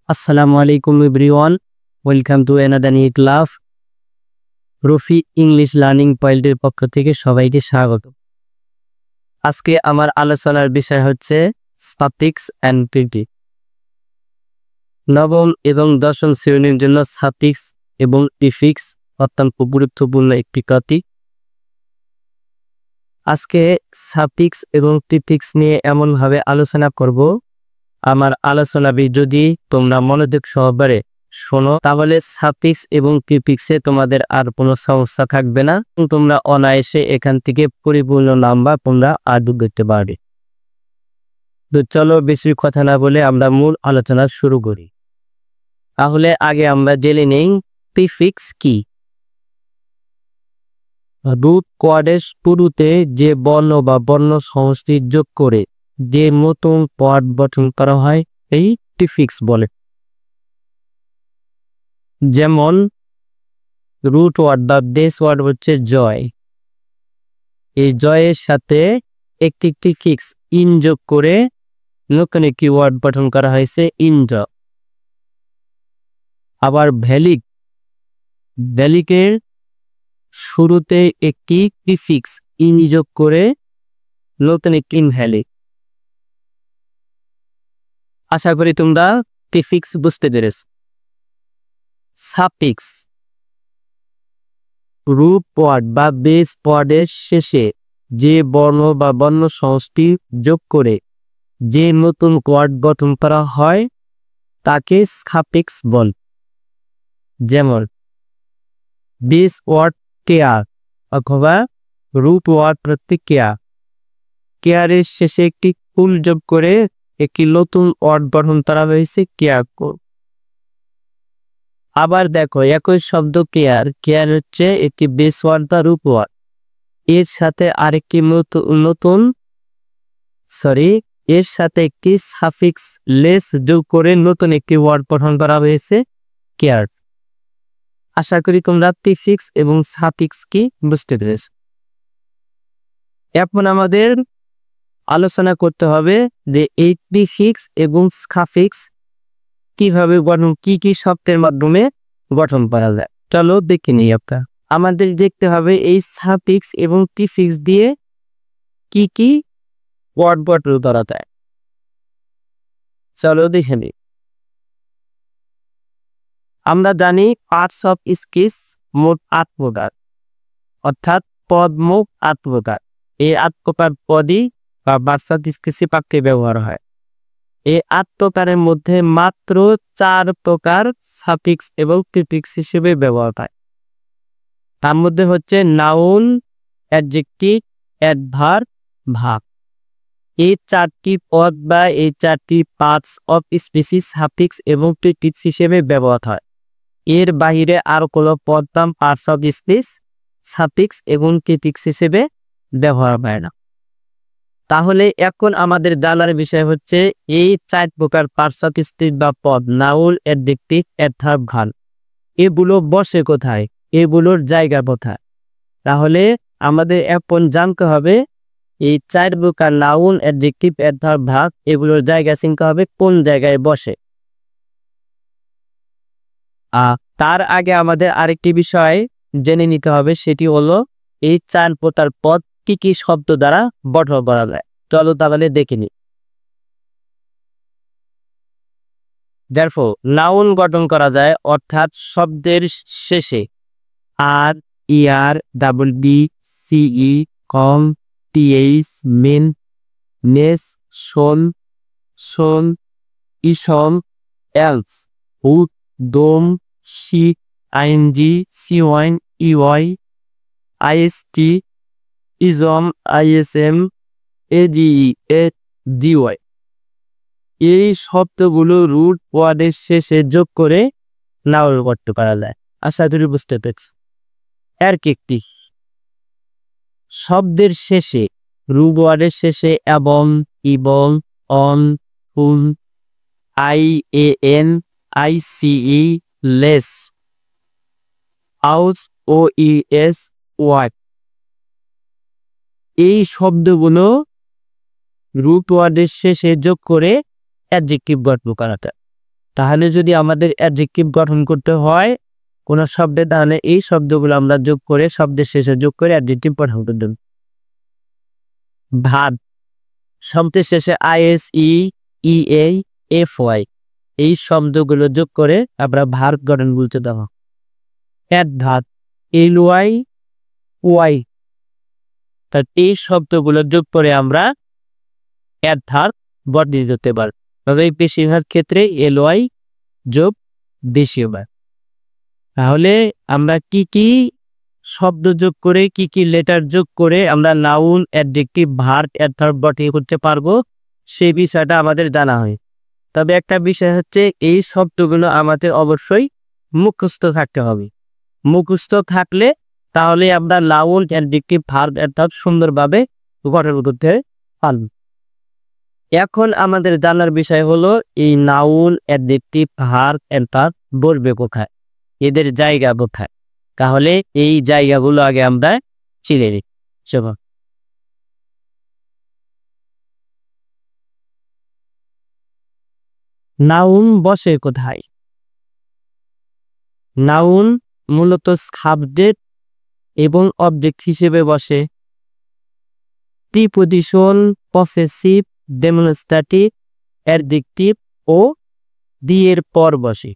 আসসালামু আলাইকুম everyone, welcome to another new class. Rafi English learning পয়েন্টের পক্ষ থেকে সবাইকে স্বাগত। আজকে আমার আলোচনার বিষয় হচ্ছে সাফিক্স অ্যান্ড প্রিফিক্স। নবম এবং দশম শ্রেণীর জন্য সাফিক্স এবং প্রিফিক্স অত্যন্ত গুরুত্বপূর্ণ একটি টপিক। আজকে সাফিক্স এবং প্রিফিক্স নিয়ে এমনভাবে আলোচনা করব, আমার আলোচনা যদি তোমরা মনোযোগ সহকারে শোনো তাহলে সাফিক্স এবং প্রিফিক্সে তোমাদের আর কোনো সমস্যা থাকবে না। তোমরা অনায়াসে এখান থেকে পরিপূর্ণ নাম্বার তোমরা আদৌ করতে পারবে। তো চলো বেশি কথা না বলে আমরা মূল আলোচনা শুরু করি। তাহলে আগে আমরা জেনে নেই প্রিফিক্স কি। রুট কোয়াডের শুরুতে যে বর্ণ বা বর্ণ সমষ্টি যোগ করে যে নতুন পদ গঠন করা হয় এই প্রিফিক্স বলে। যেমন রুট ওয়ার্ড বা বেস ওয়ার্ড হচ্ছে জয়। এই জয়ের সাথে একটি প্রিফিক্স ইন যোগ করে নতুন একটি ওয়ার্ড গঠন করা হয়েছে ইনজ। আবার ভ্যালিকের শুরুতে একটি প্রিফিক্স ইন যোগ করে নতুন একটি ইনভ্যালিক। আশা করি তোমরা প্রিফিক্স বুঝতে পেরেছ। সাফিক্স রুট ওয়ার্ড বা বেস ওয়ার্ডের শেষে যে বর্ণ বা বর্ণ সমষ্টি যোগ করে যে নতুন ওয়ার্ড গঠন করা হয় তাকে সাফিক্স বল। যেমন বেস ওয়ার্ড কেয়ার অথবা রুট ওয়ার্ড প্রত্যেক কেয়ারের শেষে একটি কুল যোগ করে একটি নতুন ওয়ার্ড গঠন করা হয়েছে কেয়ার। আবার দেখো একই শব্দ কেয়ার হচ্ছে একটি বেস ওয়ার্ড বা রুট ওয়ার্ড, এর সাথে আরেকটি এর সাথে একটি সাফিক্স লেস যোগ করে নতুন একটি ওয়ার্ড গঠন করা হয়েছে কেয়ার। আশা করি তোমরা প্রিফিক্স এবং সাফিক্স কি বুঝতে পেরেছ। এখন আমাদের আলোচনা করতে হবে যে এই প্রিফিক্স এবং সাফিক্স কিভাবে কি শব্দের মাধ্যমে গঠন করা যায়। চলো দেখে নিই। আমাদের দেখতে হবে এই সাফিক্স এবং প্রিফিক্স দিয়ে কি ওয়ার্ড গঠন করা যায়। চলো দেখে নিই। আমরা জানি পার্টস অফ স্পিচ মোট 8 প্রকার, অর্থাৎ পদ মোট 8 প্রকার। এই 8 প্রকার পদই বা ভার্বস অফ স্পিচে বাক্যে ব্যবহার হয়। এই 8 প্রকারের মধ্যে মাত্র 4 প্রকার সাফিক্স এবং প্রিফিক্স হিসেবে ব্যবহার হয়। তার মধ্যে হচ্ছে নাউন, অ্যাডজেক্টিভ, অ্যাডভার্ব, ভার্ব। এই 4টি পদ বা এই 4টি পার্টস অফ স্পিচ সাফিক্স এবং প্রিফিক্স হিসেবে ব্যবহার হয়। এর বাহিরে আর কোনো পদ বা পার্টস অফ স্পিচ সাফিক্স এবং প্রিফিক্স হিসেবে ব্যবহার হয় না। তাহলে এখন আমাদের জানার বিষয় হচ্ছে এই 4 প্রকার পার্টস অফ স্পিচ বা পদ নাউন, অ্যাডজেক্টিভ, অ্যাডভার্ব, ভার্ব এগুলো বসে কোথায়, এগুলোর জায়গা কোথায়। তাহলে আমাদের এখন জানতে হবে এই 4 প্রকার নাউন, অ্যাডজেক্টিভ, অ্যাডভার্ব, ভার্ব এগুলোর জায়গা চিনতে হবে কোন জায়গায় বসে। তার আগে আমাদের আরেকটি বিষয় জেনে নিতে হবে, সেটি হলো এই 4 প্রকার পদ কি শব্দ দ্বারা গঠন করা যায়। চলো তাহলে দেখে নিই। Therefore, নাউন গঠন করা যায় অর্থাৎ শব্দের শেষে আর, ইআর, ডাবল বি, সিই, কম, টিএইচ, মেন, নেস, শোন, ইসম, এলস, হুড, দোম, শি, আইএনজি, সিওয়াইন, ইওয়াই, IST, ism, ISM, ADE, DY এই শব্দগুলো রুট ওয়ার্ডের শেষে যোগ করে নাউন গঠন করা যায়। আশা করি বুঝতে পেরেছ। এর একটি শব্দের শেষে রুট ওয়ার্ডের শেষে এবং, ইবন, অন, হুন, আইএএন, আইসিই, লেস, আউস, ওইএস, ওয়ার্ড এই শব্দগুলো রুট ওয়ার্ডের শেষে যোগ করে অ্যাডজেক্টিভ গঠন করা যায়। তাহলে যদি আমাদের অ্যাডজেক্টিভ গঠন করতে হয় কোন শব্দে, তাহলে এই শব্দগুলো আমরা যোগ করে শব্দের শেষে যোগ করে অ্যাডজেক্টিভ গঠন করতে হবে। ভার্ব, শব্দের শেষে IS E A F Y এই শব্দগুলো যোগ করে আমরা ভার্ব গঠন বলতে দেওয়া। অ্যাডভার্ব, এল ওয়াই ওয়াই, তার এই শব্দগুলো যোগ করে আমরা অ্যাডভার্ব গঠন করতে পারি। তবে বেশিরভাগ ক্ষেত্রে এল ওয়াই যোগ বেশিরভাগ। তাহলে আমরা কি কি শব্দ যোগ করে, কি কি লেটার যোগ করে আমরা নাউন, অ্যাডজেক্টিভ, ভার্ব, অ্যাডভার্ব গঠন করতে পারবো সেই বিষয়টা আমাদের জানা হয়। তবে একটা বিষয় হচ্ছে এই শব্দগুলো আমাদের অবশ্যই মুখস্থ থাকতে হবে। মুখস্থ থাকলে তাহলে আমরা নাউন, অ্যাডজেক্টিভ, ভার্ব, অ্যাডভার্ব সুন্দরভাবে গঠন করতে পারব। এখন আমাদের জানার বিষয় হলো এই নাউন, অ্যাডজেক্টিভ, ভার্ব, অ্যাডভার্ব বলবে কোথায়, এদের জায়গা কোথায়। তাহলে এই জায়গাগুলো আগে আমরা চিনে নিই। চলো, নাউন বসে কোথায়? নাউন মূলত সাবজেক্ট এবং অবজেক্ট হিসেবে বসে। প্রিপজিশন, পসেসিভ, ডেমনস্ট্রেটিভ, অ্যাডজেক্টিভ ও দি এর পর বসে।